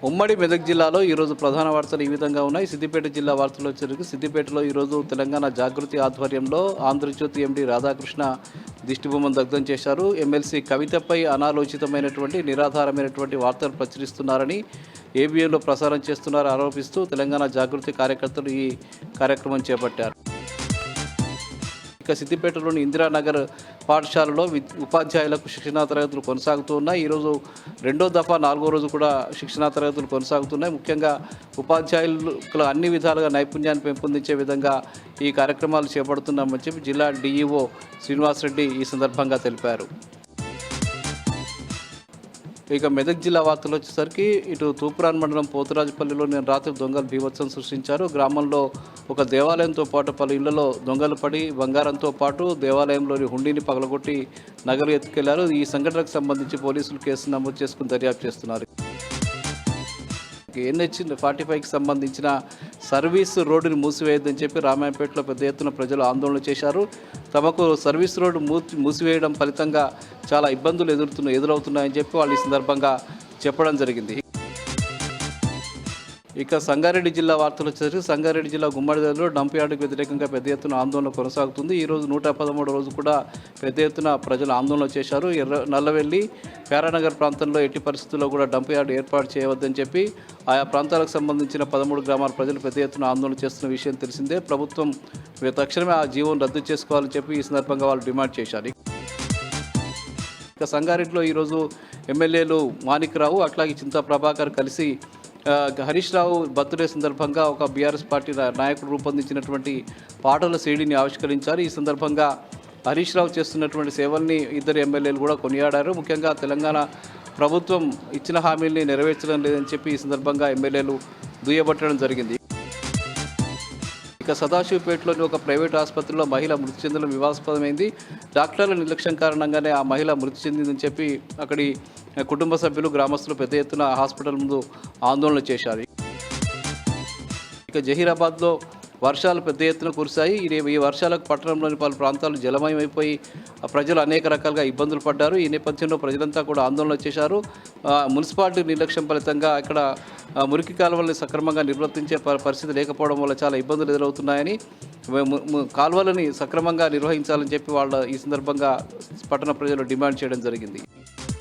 ఉమ్మడి మెదక్ జిల్లాలో ఈరోజు ప్రధాన వార్తలు ఈ విధంగా ఉన్నాయి. సిద్దిపేట జిల్లా వార్తలు వచ్చేసరికి సిద్దిపేటలో ఈరోజు తెలంగాణ జాగృతి ఆధ్వర్యంలో ఆంధ్రజ్యోతి ఎండి రాధాకృష్ణ దిష్టిబొమ్మను దగ్ధం చేశారు. ఎమ్మెల్సీ కవితపై అనాలోచితమైనటువంటి నిరాధారమైనటువంటి వార్తలు ప్రచురిస్తున్నారని ఏబిఎన్లో ప్రసారం చేస్తున్నారని ఆరోపిస్తూ తెలంగాణ జాగృతి కార్యకర్తలు ఈ కార్యక్రమం చేపట్టారు. సిద్దిపేటలోని ఇందిరానగర్ పాఠశాలలో ఉపాధ్యాయులకు శిక్షణా తరగతులు కొనసాగుతూ ఉన్నాయి. ఈరోజు రెండో దఫా 4వ రోజు కూడా శిక్షణా తరగతులు కొనసాగుతున్నాయి. ముఖ్యంగా ఉపాధ్యాయులకు అన్ని విధాలుగా నైపుణ్యాన్ని పెంపొందించే విధంగా ఈ కార్యక్రమాలు చేపడుతున్నామని చెప్పి జిల్లా డిఈఓ శ్రీనివాసరెడ్డి ఈ సందర్భంగా తెలిపారు. ఇక మెదక్ జిల్లా వార్తలు వచ్చేసరికి ఇటు తూప్రాన్ మండలం పోతురాజుపల్లిలో నేను రాత్రి దొంగలు బీభత్సం సృష్టించారు. గ్రామంలో ఒక దేవాలయంతో పాటు పలు ఇళ్లలో దొంగలు పడి బంగారంతో పాటు దేవాలయంలోని హుండీని పగలగొట్టి నగలు ఎత్తుకెళ్లారు. ఈ సంఘటనకు సంబంధించి పోలీసులు కేసు నమోదు చేసుకుని దర్యాప్తు చేస్తున్నారు. NH 45కి సంబంధించిన సర్వీస్ రోడ్డుని మూసివేయొద్దని చెప్పి రామాయంపేటలో పెద్ద ఎత్తున ప్రజలు ఆందోళన చేశారు. తమకు సర్వీస్ రోడ్డు మూసివేయడం ఫలితంగా చాలా ఇబ్బందులు ఎదురవుతున్నాయని చెప్పి వాళ్ళు ఈ సందర్భంగా చెప్పడం జరిగింది. ఇక సంగారెడ్డి జిల్లా వార్తలు వచ్చేసరికి సంగారెడ్డి జిల్లా గుమ్మడిదలో డంప్ యార్డుకు వ్యతిరేకంగా పెద్ద ఎత్తున ఆందోళన కొనసాగుతుంది. ఈరోజు 113వ రోజు కూడా పెద్ద ఎత్తున ప్రజలు ఆందోళన చేశారు. నల్లవెల్లి పేరానగర్ ప్రాంతంలో ఎట్టి పరిస్థితుల్లో కూడా డంప్ యార్డు ఏర్పాటు చేయవద్దని చెప్పి ఆయా ప్రాంతాలకు సంబంధించిన 13 గ్రామాల ప్రజలు పెద్ద ఎత్తున ఆందోళన చేస్తున్న విషయం తెలిసిందే. ప్రభుత్వం తక్షణమే ఆ జీవోను రద్దు చేసుకోవాలని చెప్పి ఈ సందర్భంగా వాళ్ళు డిమాండ్ చేశారు. ఇక సంగారెడ్డిలో ఈరోజు ఎమ్మెల్యేలు మాణిక్రావు అట్లాగే చింతా ప్రభాకర్ కలిసి హరీష్ రావు బర్త్డే సందర్భంగా ఒక బీఆర్ఎస్ పార్టీ నాయకుడు రూపొందించినటువంటి పాటల సీడీని ఆవిష్కరించారు. ఈ సందర్భంగా హరీష్ రావు చేస్తున్నటువంటి సేవల్ని ఇద్దరు ఎమ్మెల్యేలు కూడా కొనియాడారు. ముఖ్యంగా తెలంగాణ ప్రభుత్వం ఇచ్చిన హామీల్ని నెరవేర్చడం లేదని చెప్పి ఈ సందర్భంగా ఎమ్మెల్యేలు దుయ్యబట్టడం జరిగింది. ఇక సదాశివపేటలోని ఒక ప్రైవేట్ ఆసుపత్రిలో మహిళ మృతి చెందడం వివాదాస్పదమైంది. డాక్టర్ల నిర్లక్ష్యం కారణంగానే ఆ మహిళ మృతి చెందిందని చెప్పి అక్కడి కుటుంబ సభ్యులు గ్రామస్తులు పెద్ద ఎత్తున హాస్పిటల్ ముందు ఆందోళన చేశారు. ఇక జహీరాబాద్లో వర్షాలు పెద్ద ఎత్తున కురిశాయి. ఈ వర్షాలకు పట్టణంలోని పలు ప్రాంతాలు జలమయమైపోయి ప్రజలు అనేక రకాలుగా ఇబ్బందులు పడ్డారు. ఈ నేపథ్యంలో ప్రజలంతా కూడా ఆందోళన చేశారు. మున్సిపాలిటీ నిర్లక్ష్యం ఫలితంగా ఇక్కడ మురికి కాలువల్ని సక్రమంగా నిర్వర్తించే పరిస్థితి లేకపోవడం వల్ల చాలా ఇబ్బందులు ఎదురవుతున్నాయని, కాలువలని సక్రమంగా నిర్వహించాలని చెప్పి వాళ్ళ ఈ సందర్భంగా పట్టణ ప్రజలు డిమాండ్ చేయడం జరిగింది.